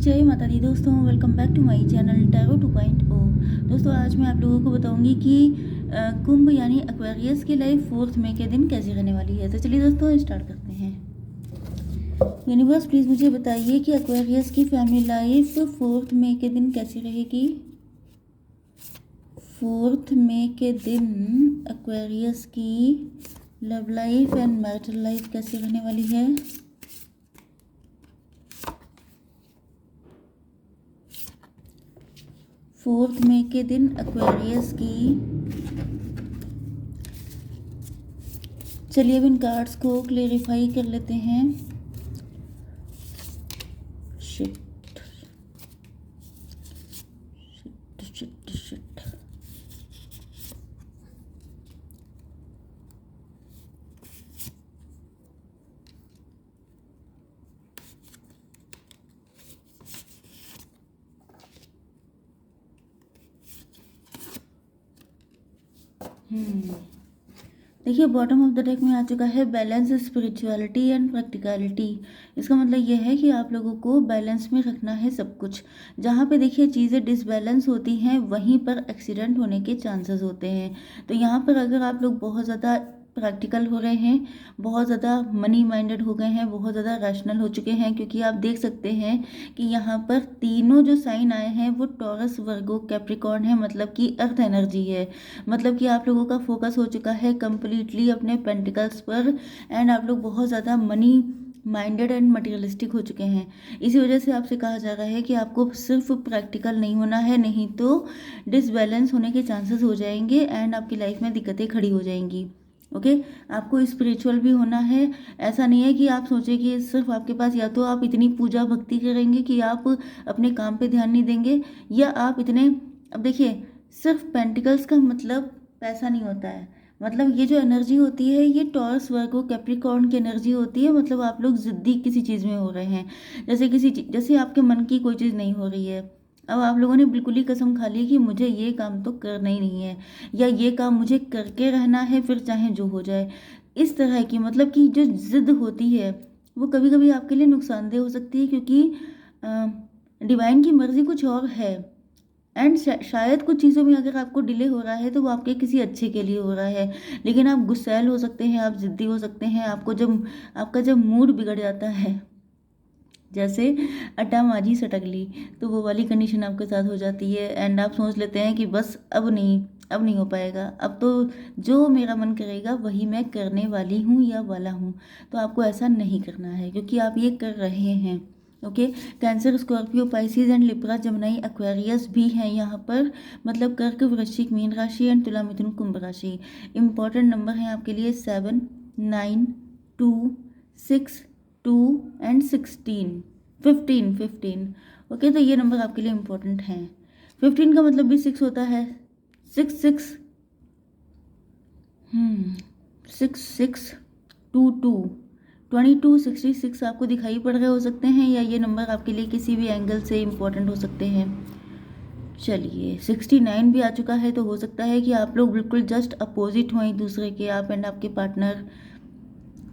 जय माता दी दोस्तों, welcome back to my channel tarot 2.0। दोस्तों आज मैं आप लोगों को बताऊंगी कि कुंभ यानी एक्वेरियस की लाइफ 4 मई के दिन कैसी रहने वाली है। तो चलिए दोस्तों स्टार्ट करते हैं। यूनिवर्स प्लीज़ मुझे बताइए कि एक्वेरियस की फैमिली लाइफ 4 मई के दिन कैसी रहेगी। 4 मई के दिन एक्वेरियस की love life and marital life कैसी रहने वाली है। 4 मई के दिन एक्वेरियस की, चलिए अब इन कार्ड्स को क्लेरिफाई कर लेते हैं। Shit shit shit shit. देखिए बॉटम ऑफ द डेक में आ चुका है बैलेंस, स्पिरिचुअलिटी एंड प्रैक्टिकलिटी। इसका मतलब यह है कि आप लोगों को बैलेंस में रखना है सब कुछ। जहाँ पे देखिए चीज़ें डिसबैलेंस होती हैं वहीं पर एक्सीडेंट होने के चांसेस होते हैं। तो यहाँ पर अगर आप लोग बहुत ज़्यादा प्रैक्टिकल हो रहे हैं, बहुत ज़्यादा मनी माइंडेड हो गए हैं, बहुत ज़्यादा रैशनल हो चुके हैं, क्योंकि आप देख सकते हैं कि यहाँ पर तीनों जो साइन आए हैं वो टॉरस, वर्गो, कैप्रिकॉर्न है, मतलब कि अर्थ एनर्जी है। मतलब कि आप लोगों का फोकस हो चुका है कंप्लीटली अपने पेंटिकल्स पर, एंड आप लोग बहुत ज़्यादा मनी माइंडेड एंड मटेरियलिस्टिक हो चुके हैं। इसी वजह से आपसे कहा जा रहा है कि आपको सिर्फ प्रैक्टिकल नहीं होना है, नहीं तो डिसबैलेंस होने के चांसेस हो जाएंगे एंड आपकी लाइफ में दिक्कतें खड़ी हो जाएंगी। ओके आपको स्पिरिचुअल भी होना है। ऐसा नहीं है कि आप सोचें कि सिर्फ आपके पास या तो आप इतनी पूजा भक्ति करेंगे कि आप अपने काम पे ध्यान नहीं देंगे, या आप इतने, अब देखिए सिर्फ पेंटिकल्स का मतलब पैसा नहीं होता है। मतलब ये जो एनर्जी होती है ये टॉरस, वर्गो, कैप्रिकॉर्न की एनर्जी होती है। मतलब आप लोग जिद्दी किसी चीज़ में हो रहे हैं, जैसे आपके मन की कोई चीज़ नहीं हो रही है। अब आप लोगों ने बिल्कुल ही कसम खा ली कि मुझे ये काम तो करना ही नहीं है, या ये काम मुझे करके रहना है, फिर चाहे जो हो जाए। इस तरह की मतलब कि जो जिद होती है वो कभी कभी आपके लिए नुकसानदेह हो सकती है, क्योंकि डिवाइन की मर्जी कुछ और है। एंड शायद कुछ चीज़ों में अगर आपको डिले हो रहा है तो वो आपके किसी अच्छे के लिए हो रहा है। लेकिन आप गुस्सैल हो सकते हैं, आप जिद्दी हो सकते हैं। आपका जब मूड बिगड़ जाता है, जैसे अटा माजी सटकली, तो वो वाली कंडीशन आपके साथ हो जाती है एंड आप सोच लेते हैं कि बस अब नहीं हो पाएगा, अब तो जो मेरा मन करेगा वही मैं करने वाली हूँ या वाला हूँ। तो आपको ऐसा नहीं करना है, क्योंकि आप ये कर रहे हैं। Okay cancer, Scorpio, Pisces and Libra, जमनाई, Aquarius भी हैं यहाँ पर। मतलब कर्क, वृश्चिक, मीन राशि एंड तुला, मिथुन, कुंभ राशि। इंपॉर्टेंट नंबर हैं आपके लिए 7, 9, 2, 6, 2 एंड 16, 15। ओके तो ये नंबर आपके लिए इम्पोर्टेंट हैं। 15 का मतलब भी 6 होता है। 6 6 6 6 2 2 22 66 आपको दिखाई पड़ रहे हो सकते हैं, या ये नंबर आपके लिए किसी भी एंगल से इम्पोर्टेंट हो सकते हैं। चलिए 69 भी आ चुका है, तो हो सकता है कि आप लोग बिल्कुल जस्ट अपोजिट हो एक दूसरे के, आप एंड आपके पार्टनर।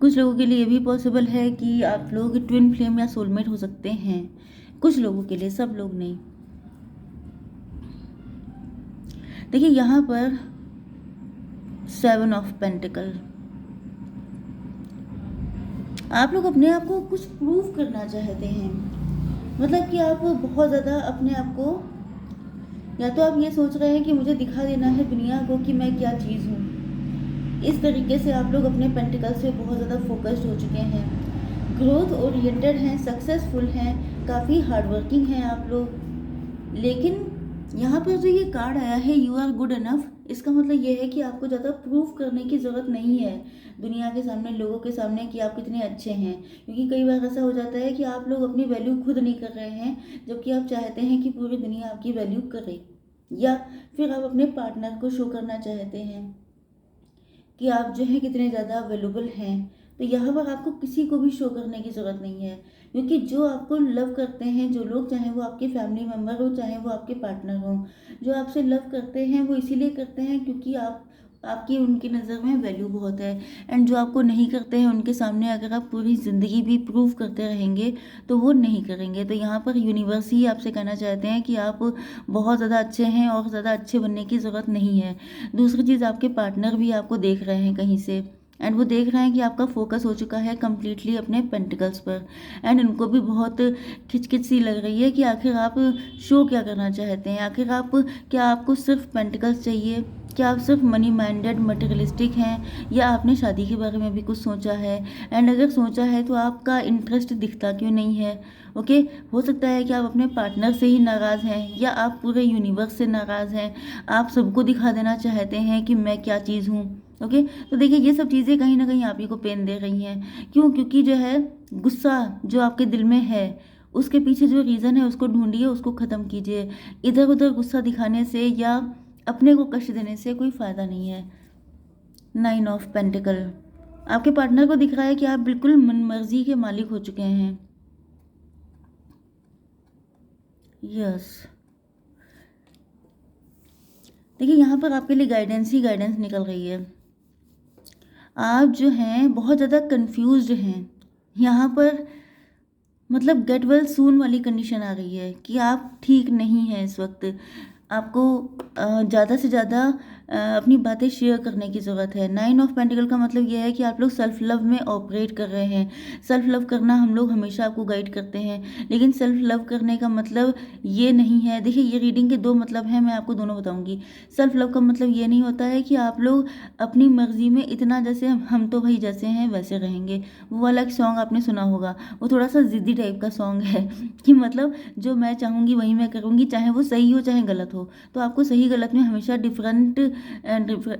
कुछ लोगों के लिए ये भी पॉसिबल है कि आप लोग ट्विन फ्लेम या सोलमेट हो सकते हैं। कुछ लोगों के लिए, सब लोग नहीं। देखिए यहाँ पर 7 ऑफ पेंटिकल, आप लोग अपने आप को कुछ प्रूव करना चाहते हैं। मतलब कि आप बहुत ज़्यादा अपने आप को, या तो आप ये सोच रहे हैं कि मुझे दिखा देना है दुनिया को कि मैं क्या चीज़ हूँ। इस तरीके से आप लोग अपने पेंटिकल्स पे बहुत ज़्यादा फोकस्ड हो चुके हैं, ग्रोथ ओरिएंटेड हैं, सक्सेसफुल हैं, काफ़ी हार्डवर्किंग हैं आप लोग। लेकिन यहाँ पर जो ये कार्ड आया है यू आर गुड इनफ, इसका मतलब ये है कि आपको ज़्यादा प्रूव करने की ज़रूरत नहीं है दुनिया के सामने, लोगों के सामने, कि आप कितने अच्छे हैं। क्योंकि कई बार ऐसा हो जाता है कि आप लोग अपनी वैल्यू खुद नहीं कर रहे हैं, जबकि आप चाहते हैं कि पूरी दुनिया आपकी वैल्यू करे, या फिर आप अपने पार्टनर को शो करना चाहते हैं कि आप जो है कितने ज़्यादा अवेलेबल हैं। तो यहाँ पर आपको किसी को भी शो करने की ज़रूरत नहीं है, क्योंकि जो आपको लव करते हैं, जो लोग, चाहे वो आपके फैमिली मेम्बर हो, चाहे वो आपके पार्टनर हो, जो आपसे लव करते हैं वो इसीलिए करते हैं क्योंकि आप आपकी उनकी नज़र में वैल्यू बहुत है। एंड जो आपको नहीं करते हैं उनके सामने अगर आप पूरी ज़िंदगी भी प्रूव करते रहेंगे तो वो नहीं करेंगे। तो यहाँ पर यूनिवर्स ही आपसे कहना चाहते हैं कि आप बहुत ज़्यादा अच्छे हैं और ज़्यादा अच्छे बनने की ज़रूरत नहीं है। दूसरी चीज़, आपके पार्टनर भी आपको देख रहे हैं कहीं से, एंड वो देख रहे हैं कि आपका फोकस हो चुका है कम्प्लीटली अपने पेंटिकल्स पर। एंड उनको भी बहुत खिचखिच सी लग रही है कि आखिर आप शो क्या करना चाहते हैं। आखिर आप, क्या आपको सिर्फ पेंटिकल्स चाहिए? क्या आप सिर्फ मनी माइंडेड मटेरियलिस्टिक हैं, या आपने शादी के बारे में भी कुछ सोचा है? एंड अगर सोचा है तो आपका इंटरेस्ट दिखता क्यों नहीं है? ओके, हो सकता है कि आप अपने पार्टनर से ही नाराज़ हैं, या आप पूरे यूनिवर्स से नाराज़ हैं। आप सबको दिखा देना चाहते हैं कि मैं क्या चीज़ हूँ। ओके, तो देखिए ये सब चीज़ें कहीं ना कहीं आप ही को पेन दे रही हैं। क्यों? क्योंकि जो है गुस्सा जो आपके दिल में है, उसके पीछे जो रीज़न है उसको ढूंढिए, उसको ख़त्म कीजिए। इधर उधर गुस्सा दिखाने से या अपने को कष्ट देने से कोई फ़ायदा नहीं है। 9 ऑफ पेंटिकल, आपके पार्टनर को दिख रहा है कि आप बिल्कुल मनमर्जी के मालिक हो चुके हैं। यस, देखिए यहाँ पर आपके लिए गाइडेंस ही गाइडेंस निकल रही है। आप जो हैं बहुत ज़्यादा कंफ्यूज्ड हैं यहाँ पर, मतलब गेट वेल सून वाली कंडीशन आ रही है कि आप ठीक नहीं हैं इस वक्त। आपको ज़्यादा से ज़्यादा अपनी बातें शेयर करने की ज़रूरत है। 9 ऑफ पेंटिकल का मतलब यह है कि आप लोग सेल्फ लव में ऑपरेट कर रहे हैं। सेल्फ लव करना हम लोग हमेशा आपको गाइड करते हैं, लेकिन सेल्फ लव करने का मतलब ये नहीं है। देखिए ये रीडिंग के दो मतलब हैं, मैं आपको दोनों बताऊंगी। सेल्फ लव का मतलब ये नहीं होता है कि आप लोग अपनी मर्जी में इतना, जैसे हम तो भाई जैसे हैं वैसे रहेंगे, वो वाला सॉन्ग आपने सुना होगा। वो थोड़ा सा ज़िद्दी टाइप का सॉन्ग है कि मतलब जो मैं चाहूँगी वही मैं करूँगी, चाहे वो सही हो चाहे गलत हो। तो आपको सही गलत में हमेशा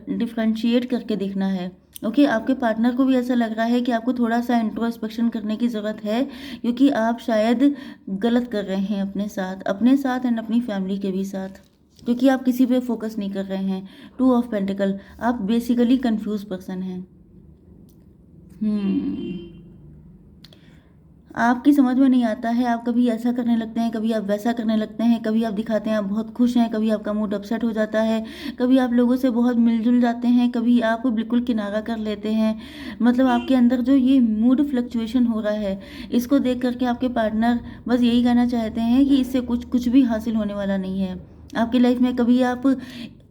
डिफरेंशिएट करके देखना है। ओके, आपके पार्टनर को भी ऐसा लग रहा है कि आपको थोड़ा सा इंट्रोस्पेक्शन करने की ज़रूरत है, क्योंकि आप शायद गलत कर रहे हैं अपने साथ एंड अपनी फैमिली के भी साथ, क्योंकि आप किसी पे फोकस नहीं कर रहे हैं। 2 ऑफ पेंटिकल, आप बेसिकली कंफ्यूज पर्सन हैं। आपकी समझ में नहीं आता है, आप कभी ऐसा करने लगते हैं, कभी आप वैसा करने लगते हैं, कभी आप दिखाते हैं आप बहुत खुश हैं, कभी आपका मूड अपसेट हो जाता है, कभी आप लोगों से बहुत मिलजुल जाते हैं, कभी आप बिल्कुल किनारा कर लेते हैं। मतलब आपके अंदर जो ये मूड फ्लक्चुएशन हो रहा है, इसको देख करके आपके पार्टनर बस यही कहना चाहते हैं कि इससे कुछ भी हासिल होने वाला नहीं है आपकी लाइफ में। कभी आप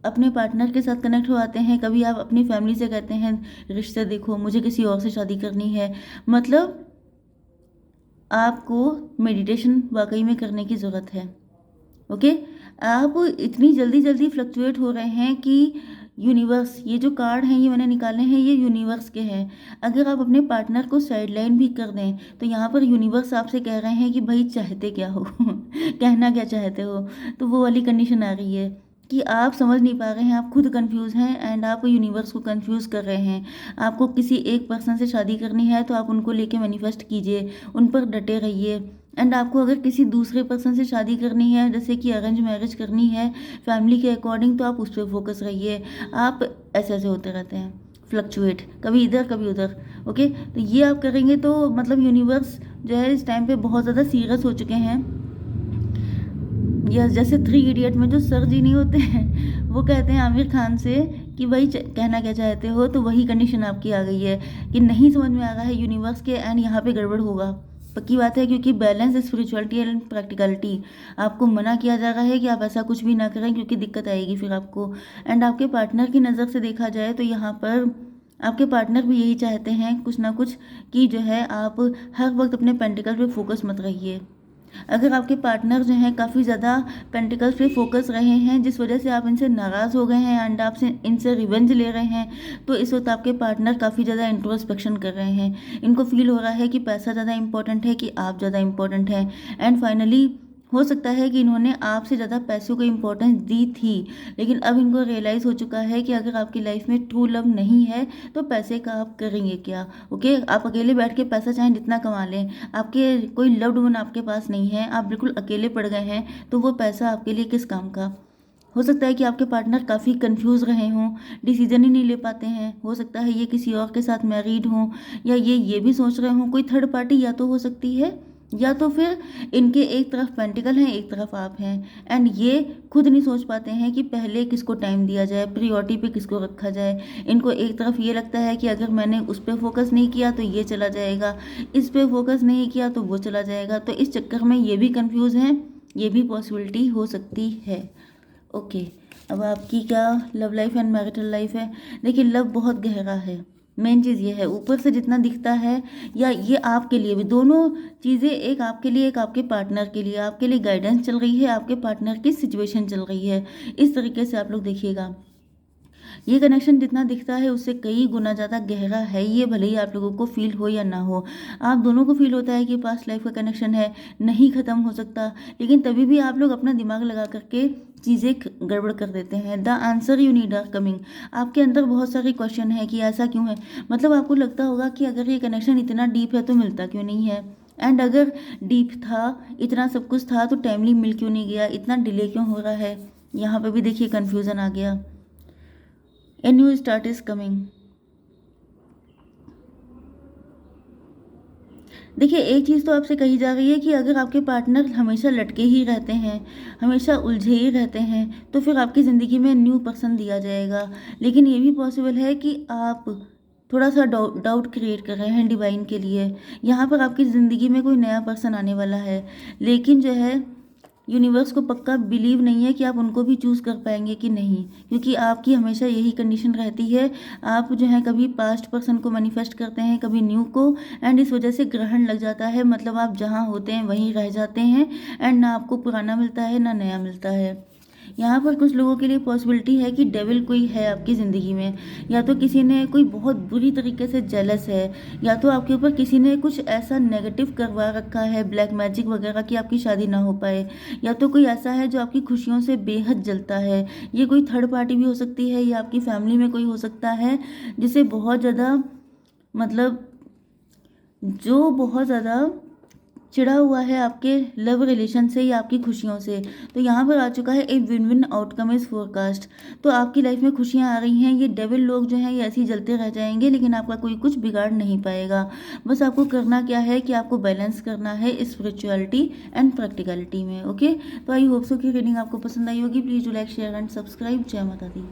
अपने पार्टनर के साथ कनेक्ट हो आते हैं, कभी आप अपनी फैमिली से कहते हैं रिश्ते देखो, मुझे किसी और से शादी करनी है। मतलब आपको मेडिटेशन वाकई में करने की ज़रूरत है। ओके, आप इतनी जल्दी जल्दी फ्लक्चुएट हो रहे हैं कि यूनिवर्स, ये जो कार्ड हैं ये मैंने निकाले हैं, ये यूनिवर्स के हैं। अगर आप अपने पार्टनर को साइडलाइन भी कर दें तो यहाँ पर यूनिवर्स आपसे कह रहे हैं कि भाई चाहते क्या हो कहना क्या चाहते हो। तो वो वाली कंडीशन आ रही है कि आप समझ नहीं पा रहे हैं, आप खुद कंफ्यूज हैं एंड आप यूनिवर्स को कंफ्यूज कर रहे हैं। आपको किसी एक पर्सन से शादी करनी है तो आप उनको लेके मैनिफेस्ट कीजिए, उन पर डटे रहिए। एंड आपको अगर किसी दूसरे पर्सन से शादी करनी है, जैसे कि अरेंज मैरिज करनी है फैमिली के अकॉर्डिंग, तो आप उस पर फोकस रहिए। आप ऐसे ऐसे होते रहते हैं फ्लक्चुएट, कभी इधर कभी उधर। ओके, तो ये आप करेंगे तो मतलब यूनिवर्स जो है इस टाइम पे बहुत ज़्यादा सीरियस हो चुके हैं। या जैसे 3 इडियट में जो सर जी नहीं होते हैं, वो कहते हैं आमिर खान से कि भाई कहना क्या चाहते हो, तो वही कंडीशन आपकी आ गई है कि नहीं समझ में आ रहा है यूनिवर्स के, एंड यहाँ पे गड़बड़ होगा पक्की बात है। क्योंकि बैलेंस, स्पिरिचुअलिटी एंड प्रैक्टिकलिटी, आपको मना किया जा रहा है कि आप ऐसा कुछ भी ना करें, क्योंकि दिक्कत आएगी फिर आपको। एंड आपके पार्टनर की नज़र से देखा जाए तो यहाँ पर आपके पार्टनर भी यही चाहते हैं कुछ ना कुछ, कि जो है आप हर वक्त अपने पेंटिकल पे फोकस मत रहिए। अगर आपके पार्टनर जो हैं काफ़ी ज़्यादा पेंटिकल्स पे फोकस रहे हैं, जिस वजह से आप इनसे नाराज़ हो गए हैं एंड आपसे इनसे रिवेंज ले रहे हैं, तो इस वक्त आपके पार्टनर काफ़ी ज़्यादा इंट्रोस्पेक्शन कर रहे हैं। इनको फील हो रहा है कि पैसा ज़्यादा इंपॉर्टेंट है कि आप ज़्यादा इंपॉर्टेंट हैं। एंड फाइनली हो सकता है कि इन्होंने आपसे ज़्यादा पैसों को इम्पोर्टेंस दी थी, लेकिन अब इनको रियलाइज़ हो चुका है कि अगर आपकी लाइफ में ट्रू लव नहीं है तो पैसे का आप करेंगे क्या। ओके, आप अकेले बैठ के पैसा चाहे जितना कमा लें, आपके कोई लव्ड वन आपके पास नहीं है, आप बिल्कुल अकेले पड़ गए हैं, तो वो पैसा आपके लिए किस काम का। हो सकता है कि आपके पार्टनर काफ़ी कंफ्यूज रहे हों, डिसीजन ही नहीं ले पाते हैं। हो सकता है ये किसी और के साथ मैरिड हों, या ये भी सोच रहे हों कोई थर्ड पार्टी या तो हो सकती है, या तो फिर इनके एक तरफ पेंटिकल हैं, एक तरफ आप हैं, एंड ये खुद नहीं सोच पाते हैं कि पहले किसको टाइम दिया जाए, प्रायोरिटी पे किसको रखा जाए। इनको एक तरफ ये लगता है कि अगर मैंने उस पर फोकस नहीं किया तो ये चला जाएगा, इस पे फोकस नहीं किया तो वो चला जाएगा, तो इस चक्कर में ये भी कंफ्यूज हैं। ये भी पॉसिबिलिटी हो सकती है। ओके, अब आपकी क्या love life and marital life है। देखिए, लव बहुत गहरा है। मेन चीज़ ये है, ऊपर से जितना दिखता है, या ये आपके लिए भी, दोनों चीज़ें, एक आपके लिए, एक आपके पार्टनर के लिए, आपके लिए गाइडेंस चल रही है, आपके पार्टनर की सिचुएशन चल रही है। इस तरीके से आप लोग देखिएगा, ये कनेक्शन जितना दिखता है उससे कई गुना ज़्यादा गहरा है ये, भले ही आप लोगों को फील हो या ना हो। आप दोनों को फील होता है कि पास्ट लाइफ का कनेक्शन है, नहीं ख़त्म हो सकता, लेकिन तभी भी आप लोग अपना दिमाग लगा करके चीज़ें गड़बड़ कर देते हैं। The answer you need are coming. आपके अंदर बहुत सारे क्वेश्चन है कि ऐसा क्यों है। मतलब आपको लगता होगा कि अगर ये कनेक्शन इतना डीप है तो मिलता क्यों नहीं है, एंड अगर डीप था, इतना सब कुछ था, तो टाइमली मिल क्यों नहीं गया, इतना डिले क्यों हो रहा है। यहाँ पे भी देखिए कन्फ्यूज़न आ गया। A new start is coming। देखिए, एक चीज़ तो आपसे कही जा रही है कि अगर आपके पार्टनर हमेशा लटके ही रहते हैं, हमेशा उलझे ही रहते हैं, तो फिर आपकी ज़िंदगी में न्यू पर्सन दिया जाएगा। लेकिन ये भी पॉसिबल है कि आप थोड़ा सा डाउट क्रिएट कर रहे हैं डिवाइन के लिए। यहाँ पर आपकी ज़िंदगी में कोई नया पर्सन आने वाला है, लेकिन जो है यूनिवर्स को पक्का बिलीव नहीं है कि आप उनको भी चूज़ कर पाएंगे कि नहीं, क्योंकि आपकी हमेशा यही कंडीशन रहती है। आप जो है कभी पास्ट पर्सन को मैनिफेस्ट करते हैं, कभी न्यू को, एंड इस वजह से ग्रहण लग जाता है। मतलब आप जहाँ होते हैं वहीं रह जाते हैं, एंड ना आपको पुराना मिलता है ना नया मिलता है। यहाँ पर कुछ लोगों के लिए पॉसिबिलिटी है कि डेविल कोई है आपकी ज़िंदगी में, या तो किसी ने कोई बहुत बुरी तरीके से जेलस है, या तो आपके ऊपर किसी ने कुछ ऐसा नेगेटिव करवा रखा है, ब्लैक मैजिक वगैरह, कि आपकी शादी ना हो पाए, या तो कोई ऐसा है जो आपकी खुशियों से बेहद जलता है। ये कोई थर्ड पार्टी भी हो सकती है, या आपकी फैमिली में कोई हो सकता है जिसे बहुत ज़्यादा, मतलब जो बहुत ज़्यादा चिढ़ा हुआ है आपके लव रिलेशन से या आपकी खुशियों से। तो यहाँ पर आ चुका है a win win outcome is forecast. तो आपकी लाइफ में खुशियाँ आ रही हैं। ये डेविल लोग जो हैं ये ऐसे ही जलते रह जाएंगे, लेकिन आपका कोई कुछ बिगाड़ नहीं पाएगा। बस आपको करना क्या है कि आपको बैलेंस करना है स्पिरिचुअलिटी एंड प्रैक्टिकलिटी में। ओके, तो आई होप सो कि रीडिंग आपको पसंद आई होगी। Please do like share and subscribe. जय माता दी।